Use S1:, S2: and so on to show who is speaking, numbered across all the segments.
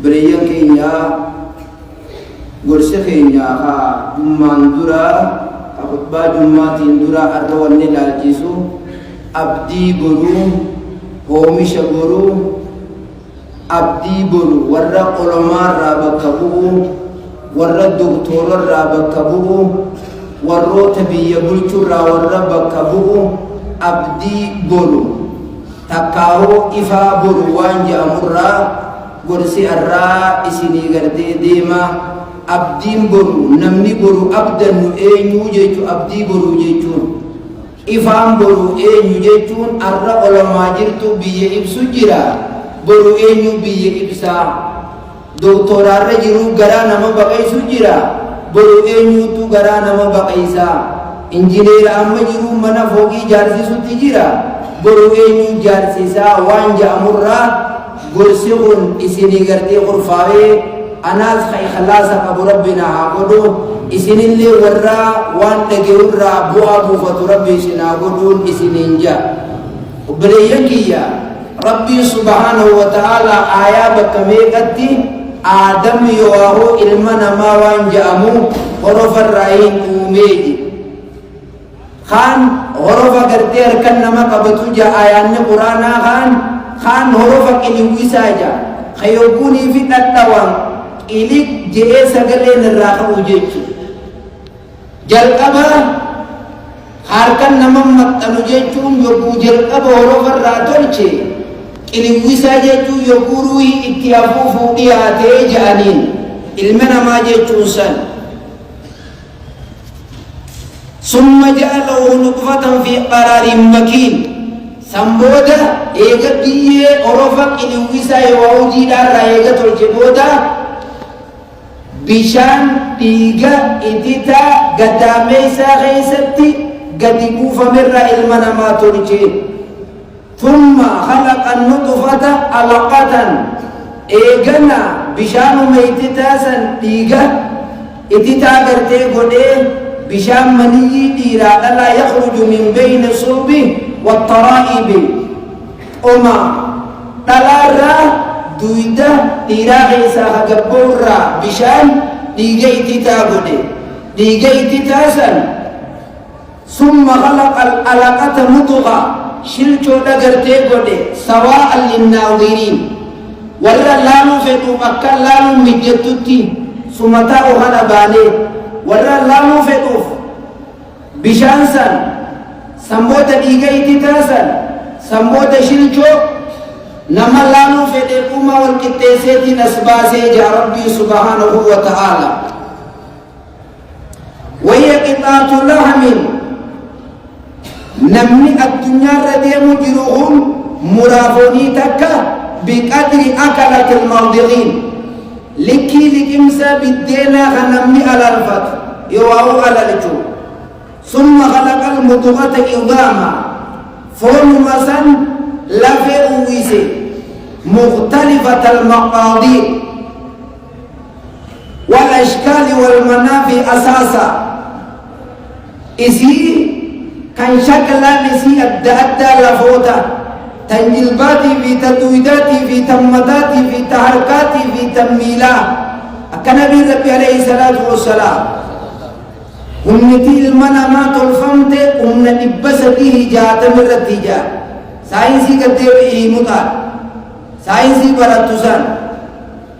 S1: بريان كينيا قرص كينيا ماندورا خطبة جمعة اندورا أردوان نلالجيسو أبدي برو هومش برو أبدي برو ورّا علماء رابكبو ورّا دكتور رابكبو ورّا تبي يبلشوا ورّا بكبو أبدي برو تكاو إفا برو وانجا مرّا قرسي الرا إسيني غردي ديما أبدين برو نمني برو أبدن أينو جيتو أبدي برو جيتون إفام برو أينو جيتون الرا علماء جرتو بيه إبسو جرا برو أينو بيه إبسا دكتورا رجلو غرا نما بقيسو جرا برو أينو تو غرا نما بقيسا إنجينير أما جرو منا فوقي جارسي سو تجرا برو أينو جارسيسا وانجا مرّا قرسيون إسيني غردي غرفاوي أناس خي خلاصة أبو ربنا عقدو إسيني اللي ورّا وان نجورّا بو أبو فتو ربي سنعقدون إسيني نجا وبريكيا ربي سبحانه وتعالى آيا بكميكتي آدم يوارو إلمنا ما وان جامو غرف الرأيين أميدي خان غرف غردي أركن نما قبطو جا آيان قرانا خان غرفك إلي ويساجا خيوكوني في التوان إليك جئي سقلين الراقة وجيجو جلقبا خاركن نمم مقتنو جيجون يوكو جلقبا غرف الراتولشي إلي ويساجا يوكو روحي اتيافو فوقياتي جانين المنا ما جيجون سن ثم جعله نطفة في قرار مكين سمبودا إيجا بيه أوروفك إلي ويسا يواوجي دار إيجا تلجبودا بشان تيجا إتتا قداميسا غيستي قد يكوف مرة إلمنا ما تلجي ثم خلق النطفة علقة إيجانا بشان ميتتاسا تيجا إتتا قرتي قده بشان مني ديرا لا يخرج من بين صلبه والترائب أما تلارا دويدا ديرا غيسا غبورا بشان ديجي تتابده ديجي تتاسن ثم خلق العلقة مضغة شلتو دغرتي غدي سواء للناظرين ورا لانو فدو اكل لانو مجتتي سمتا وهنا بالي ورا لانو فدو بشانسن سمبوتا ديغايتي تاسن سمبوتا شلچو نما لانو فدي قوما والكتيسيتي نسباسي جا ربي سبحانه وتعالى وهي قطعة لحم نمني الدنيا رديم جروهم مرافوني تكا بقدر أكلة الموضعين لكي لكمسا بالدينا خنمني على الفتح يواو على الجو ثم خلق المضغة عظاما فون مسن لفئ ويسي مختلفة المقادير والأشكال والمنافع أساسا إسي كان شكلا نسي أدى لفوتا تنجلباتي في تدويداتي في تمداتي في تحركاتي في تميلا أكنا ربي عليه الصلاة والسلام همتي المنامة الفمت أمنا نبسته جاءت من رتجا ساينسي كتير إيموتا ساينسي براتوسان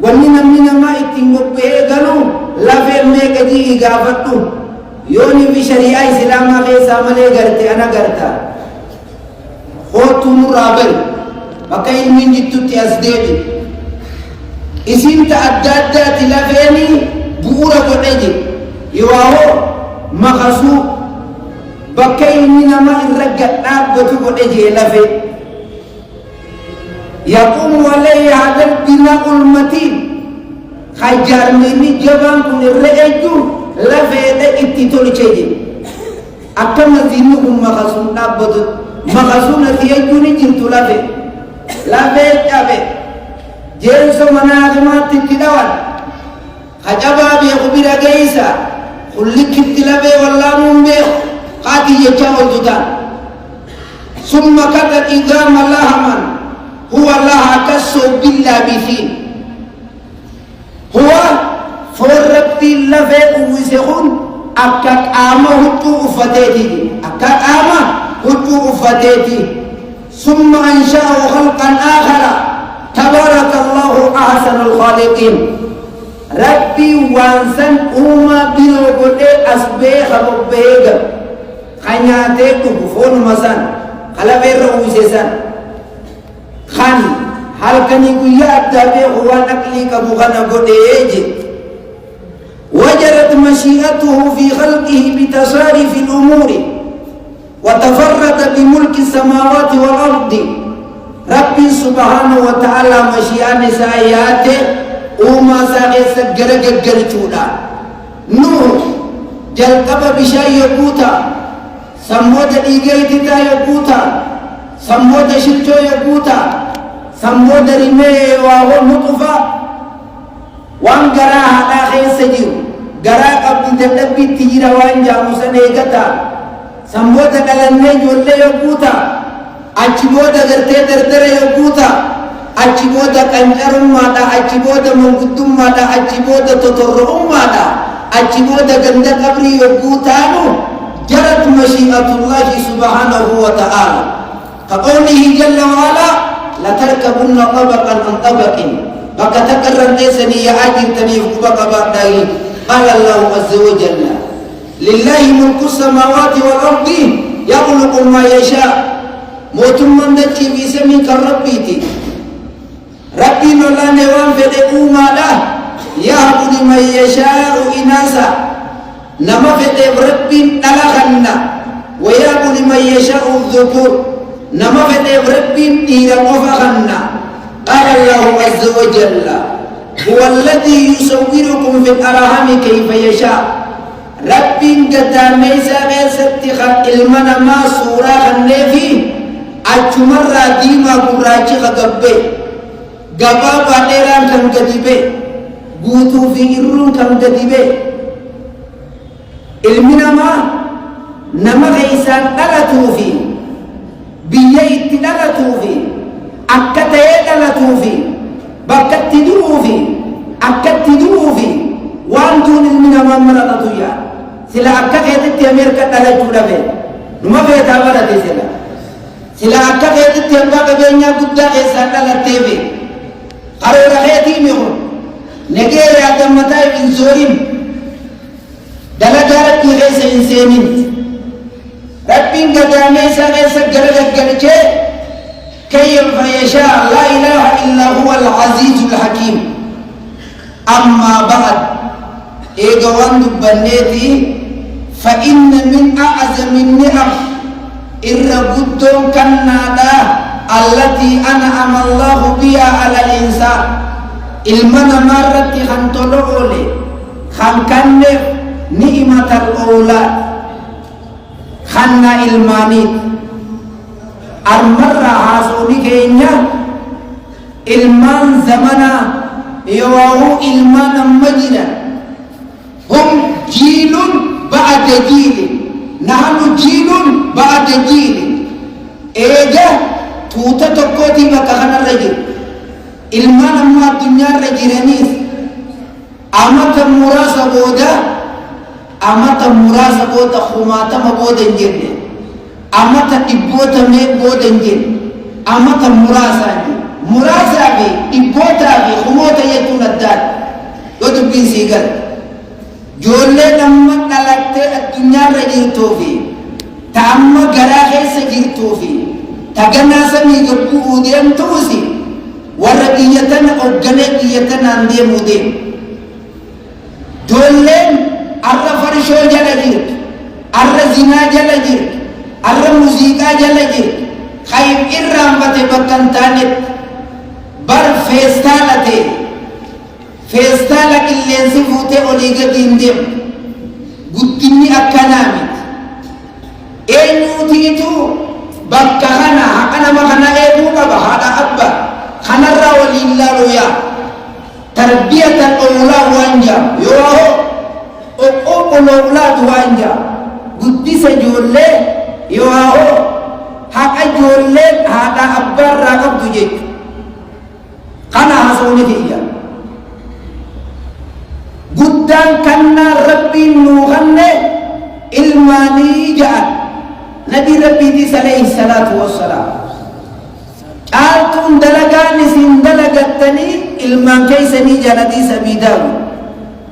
S1: wanni namni nama ittiin bobba'ee galu lafee meeqa jii gaafadhu yooni fi shari'aa islaamaa keessaa malee garte ana garta hootu nurraa bari bakka ilmiin jittutti as deebi isinta adda addaati lafeeni bu'uura godhe je yowaahoo makasuu bakka ilmi nama irra gadhaabbatu godhe je lafee يقوم عليه هذا البناء المتين خجار مني جبان كن الرئيجو لفيدة اتتول شيء أكم نزينهم مخصون نابد مخصون نتيجو نجرت لفي لفي جابي جيرسو مناغمات تتدوان خجبا بيخبير جيسا خلق التلبي والله منبيخ قاتي يجاول دودان ثم كتت إذام الله من هو الله كسو باللابثين لفه ويسخون أكاك آما هتو أفتيتي أكاك آما هتو أفتيتي ثم أنشأه خلقا آخر تبارك الله أحسن الخالقين ربي وانسان أوما بلوغل أسبيخ ربيغ خانياتيك بفون مسان خلابي رويسيسان خان هل كان يقول أبدابي هو نقليك بغنى قديج وجرت مشيئته في خلقه بتصارف الأمور وتفرد بملك السماوات والأرض ربي سبحانه وتعالى مشيئة نسائياته وما ساقس جرجر چودا نوح جلقب بشاي يقوتا سمود ديگيتتا يقوتا سمود شلچو يقوتا سمود رمي وهو نطفة وان غرا هذا خيس جيو غرا قبل تدبي تجرا وان جاموسن ايغتا سمود دلنه جولله يقوتا اچبود غرتي دردر يقوتا اچبود قنجرم مادا اچبود منقدم مادا اچبود تطرم مادا اچبود غند قبري يقوتانو جرت مشيئة الله سبحانه وتعالى كقوله جل وعلا لتركبن طبقا عن طبق بقى تكرر ليسني يا اجر تنيف بقى بعدي قال الله عز وجل لله ملك السماوات والارض يخلق ما يشاء موتم من دچي بيسمي كربيتي ربي نولا نوان فدعو مالا يهب لمن يشاء إناسا نما فدع ربي نلغنا ويهب لمن يشاء الذكور نما فدع ربي إيرقفغنا قال الله عز وجل هو الذي يصوركم في الأرحام كيف يشاء ربي قداميسا غيستخل المنا ما صورا خنفي أجمر ديما قراجي غقبه gababa dheeraan kan gadi ba'e guutuu fi irruun kan gadi ba'e ilmi namaa nama keeysaan dhalatuu fi biyya itti dhalatuu fi akka ta'ee dhalatuu fi bakka itti du'uu fi akka itti du'uu fi waan duun ilmi namaa maradhatu yaa sila akka keetitti ameerika dhalachuu dhabe numa feetaa barate sila akka keetitti hambaa qabeenyaa guddaa keessaan dhalattee be قرر خيتي ميخون نجير يا دمتاي من زورين دلجارت نغيس إنسانين ربين قدامي سغيس قرر قرر كيف يشاء لا إله إلا هو العزيز الحكيم أما بعد إيقوان دبنيتي فإن من أعظم النعم إرغدون كنادا التي أنعم الله بها على الإنسان المنا مرت خنطلولي خنكنف نعمة الأولاد خنا المانيت المرة حاسوني كينيا المان زمنا يوهو المان مجدا هم جيل بعد جيل نحن جيل بعد جيل إيجا توتا تقوتي بكهان الرجل ilmaan amma addunyaarra jiraniif amata muraasa booda kumaatama booda hin jenne amata dhibboota mee booda hin jenne amata muraasaa fi dhibbootaa fi kumoota jechuun addaadha yoo dubbiin sii gala ijoolleen amma dhalattee addunyaarra jirtuu fi ta amma garaa keessa jirtuu fi ta ganaa samii gabbuu deemtuusi warra biyyatana ogganee biyyatanaan deemuu deemu ijoolleen arra farshoo jala jirtu arra zinaa jala jirtu arra muuziqaa jala jirtu khayib irraanfate bakka hin taanetti bar feestaala ta'e feestaala qilleensi fuutee olii gadi hin deemtu guddinni akkanaa miti eenyuutiitu bakka kana haqa nama kana eeguu qaba haadha abba kanarraa waliin laaluu yaa tarbiyatan oolaa waan jaamu yoo oqoqolo ulaatu waan jaamu guddisa ijoollee yoo haqa ijoollee haadha abbaarraa qabdu jechu kana haasawni tiyya guddaan kanna ilmaanii ja'an nabi rabbiitis alayhi salaatu wassalaam caaltuun dalagaan isin dalagattanii ilmaan keeysanii jannatii sabiidaamu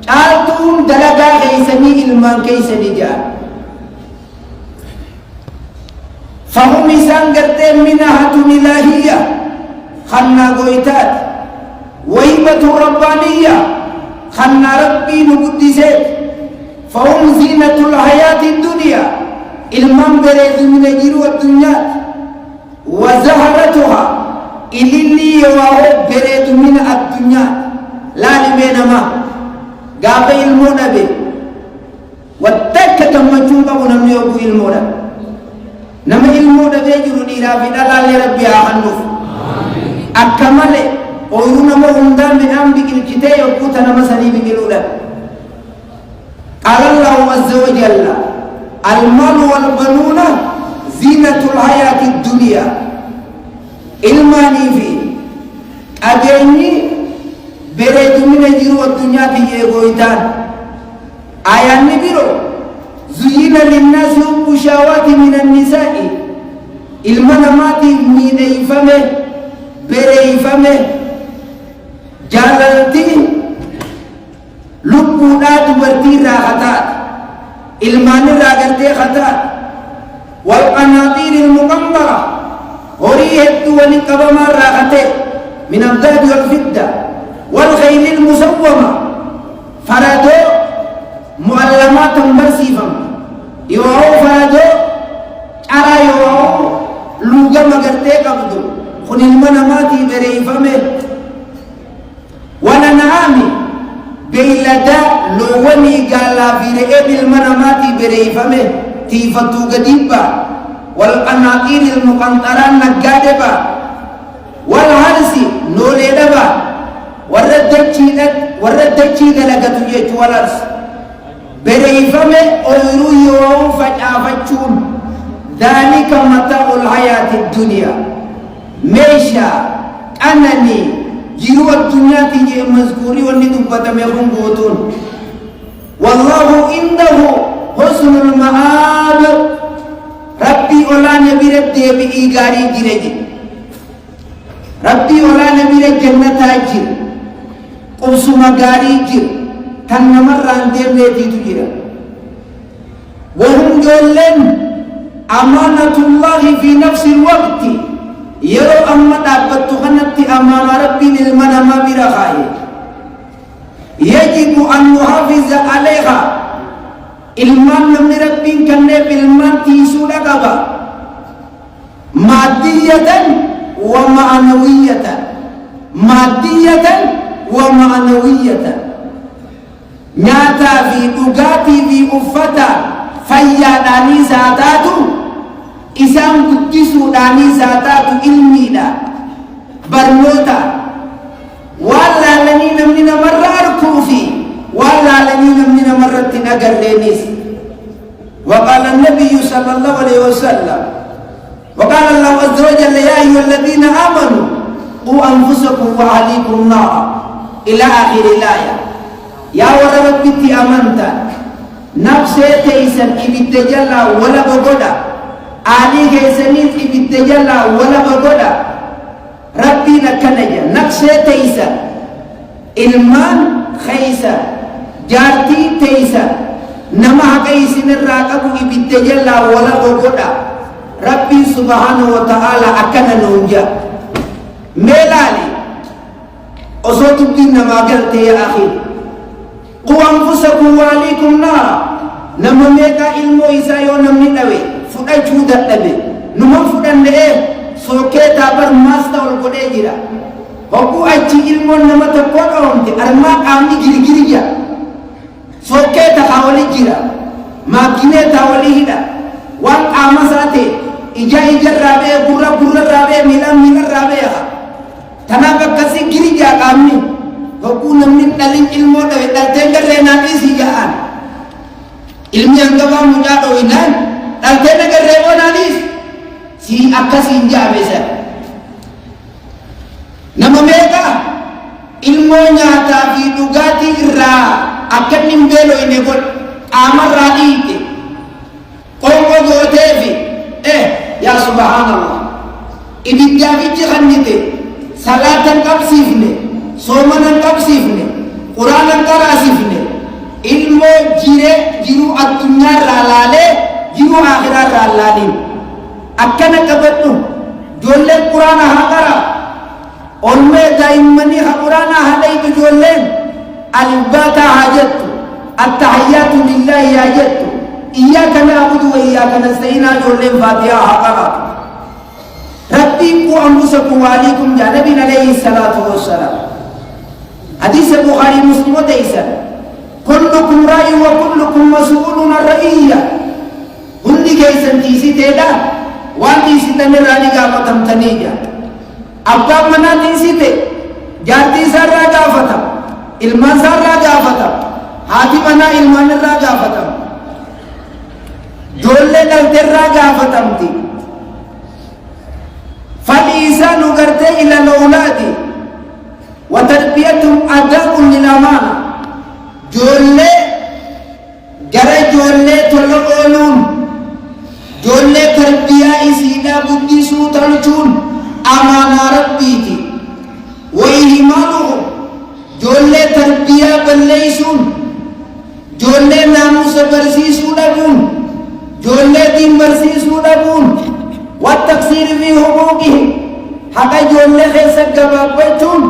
S1: caaltuun dalagaa keeysanii ilmaan keeysanii ja'an فهم إسان قرتين مناحة إلهية خلنا قويتات وهبة ربانية خلنا ربي نقدسات فهم زينة الحياة الدنيا المن بريد من جرو الدنيا وزهرتها إلي وهو بريد من الدنيا لا لمن ما قابل المنبي والتكة مجوبة ونمي أبو المنبي nama ilmu dhabe jiru dhiiraa fi dhalaallee rabbi haa hannuuf akka malee ooyiruu nama hundaa midhaan biqilchitee yokkuuta nama sanii biqiluudha qaala allahu azza wa jalla almalu walbanuuna ziinatu lhayaati dduniyaa ilmaanii fi qabeenyi bareedumina jiru addunyaati eegooytaan ayaanni biroo زين للناس حب الشهوات من النساء المنامات من فمه بري فمه جالتي لبونات برتي راحتات المان راغرتي خطات والقناطير المقنطرة هريهت ولقبما راحتي من الذهب والفضة والخيل المسومة فرادو معلمات برسيفا يوهو فرادو أرى يوهو لوغا مغرتي قبضو خن المناماتي بريفمه وننعامي بيلدا لوني قالا في رئيب المناماتي بريفمه تيفتو قديبا والقناطير المقنطران نقادبا والهرسي نولي دبا وردتشي دلقتو جيتو والهرس بريفمه أولو يوم فجافتشون ذلك متاع الحياة الدنيا ميشا أنني جيرو الدنيا تيجي مذكوري وندبت ميخون قوتون والله عنده حسن المآب ربي أولا نبي ردي بإيغاري جريجي ربي أولا نبي رد جنة جر قبس مغاري جر تنمر رانديم ليتي تجيرا وهم جولن أمانة الله في نفس الوقت يرو أما دابت خنت أمام ربي للمنام برخائي يجب أن نحافظ عليها ilman namni rabbiin kanneef ilman tiisuu dhaqaba maaddiyatan wa ma'anawiyatan maaddiyatan wa ma'anawiyatan nyaataa fi dhugaatii fi uffata fayyaadhaanii saataatu isaan guddisuudhaanii saataatu ilmiidha barnoota waan laalanii namni namarra arkuu fi والعالمين من مرة نقر لينيس وقال النبي صلى الله عليه وسلم وقال الله عز وجل يا أيها الذين آمنوا قوا أنفسكم وأهليكم نارا إلى آخر الآية يا وربتي أمنت نفسي تيسن إبتجلى ولا بقودا آلي كيسنين إبتجلى ولا بقودا ربي نكنجا نفسي تيسن ilmaan khaysa jaartii teeysa nama haqa isinirraa qabu ibidda jalaa wala godha rabbiin subhaanahu wa ta'ala akkana nuun jedha mee laali osoo dubbiin namaa galtee yaa akhi quu anfusakum wa ahliikum naara nama meeqaa ilmoo isaa yoo namni dhawe fudhachuu dadhabe numan fudhannee sookeetaa bar maasta ol godhee jira Hoku achi ilmu nama terkoda onti arma kami giri-giri ya. Soke takawali jira, makine tawali hida. Wan amasate, ija rabe, gura rabe, milan rabe ya. Tanaka kasi giri ya kami. Hoku namin daling ilmu dawe daltenga renati sijaan. Ilmu yang kau mujado inan, daltenga rebo nalis si akasinja besa. Nama mereka ilmu nyata fi dhugaatii irraa akka nimbelo ine god amar raadhiite قوم قوتيفي يا سبحان الله إبدا في خنيته صلاة قبسيفني صومنا قبسيفني قرآن قراسيفني ilmo jiru adunya ralale jiru akhirat ralale akkana qabadhu jolle qur'ana haqara onme daimani qur'ana halay jolle albata hajatu attahiyatu lillahi hajatu iyyaka na'budu wa iyyaka nasta'in jolle fatiha haqara rabbikum anfusakum wa alaykum ya nabi alayhi salatu wassalam hadis bukhari muslim taisa كلكم راي وكلكم مسؤول عن رعية هندي كيسن تيسي تيدا وان تيسي تنراني قامة تمتنيجا أبقى منا تيسي تي جارتي سر راجا فتم علمان سر راجا فتم هاتي منا علمان راجا فتم جولة دلتر راجا فتم تي فالإنسان قرته إلى الأولاد وتربيتهم أداء للأمانة jolle gara jolle tololun jolle tarbiya isida buddisu talchun amana rabbiti wa ihmaluhum jolle tarbiya ballaysun jolle namus barsisu dabun jolle din barsisu dabun wa taksir fi huquqihim haqa jolle khaysa gababatun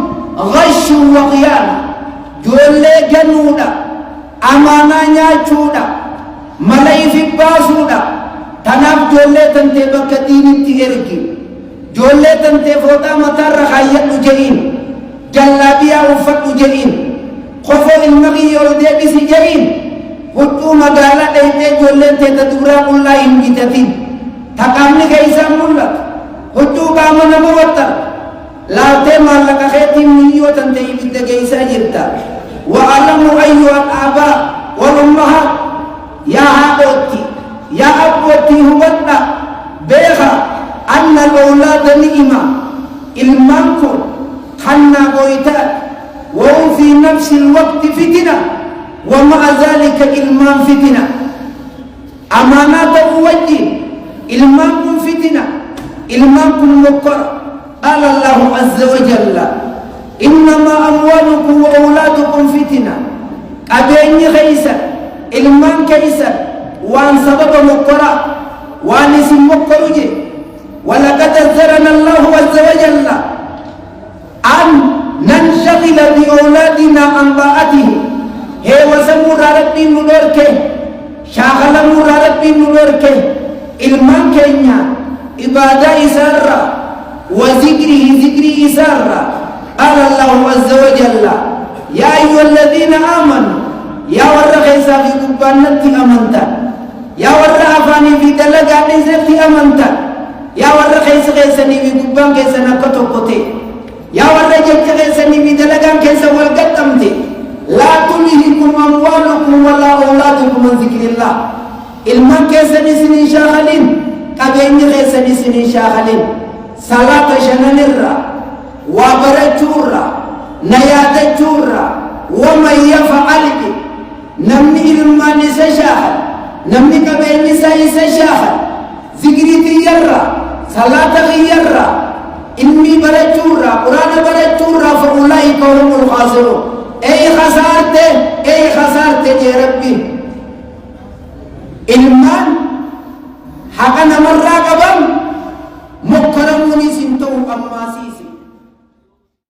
S1: ghashu wa khiyana jolle ganuda amananya chuda malaifi basuda tanab jolle tante bakatini tigerki jolle tante foda matar khayat ujain jallabiya ufat ujain khofo ilmagi yorde bisi jain hutu magala dehte jolle te tadura mullahin bitatin takamni kaisa mulla hutu kamana mawatta laute malaka kheti niyo tante ibidda kaisa jirta وأعلموا أيها الآباء والأمهات يا أبوتي يا أبوتي هبنا بيغا أن الأولاد نئمة المنكر خلنا بويتات وهم في نفس الوقت فتنة ومع ذلك إلمان فتنة أمانات وجه إلمانكم فتنة إلمانكم مقر قال الله عز وجل إنما أموالكم وأولادكم فتنة أبيني خيسا إلمان كيسا وأن سبب مقرأ وأن اسم مقرجي ولقد أذرنا الله عز وجل أن ننشغل بأولادنا عن طاعته هي وسمور ربي نورك شاغل مور ربي نورك إلمان كينيا إبادة إسارة وذكره ذكري إسارة قال الله عز وجل يا أيها الذين آمنوا يا ورّا خيسا في قبانتي أمنتا يا ورّا أفاني في دلقا نزلتي أمنتا يا ورّا خيساني في قبان كيسا نكتو قتي يا ورّا جبت خيساني في دلقا كيسا والقتمتي لا تلهكم أموالكم ولا أولادكم من ذكر الله إلمان كيسا نسني شاخلين قبين خيسا نسني شاخلين صلاة شنن الرّا وبرجورا نيادجورا ومن يفعل به نمني إلمان سشاهد نمني كبين سشاهد ذكري يرى صلاة يرى إني برجورا قرآن برجورا فأولئك هم الخاسرون أي خسارته يا ربي إلمان حقنا مرة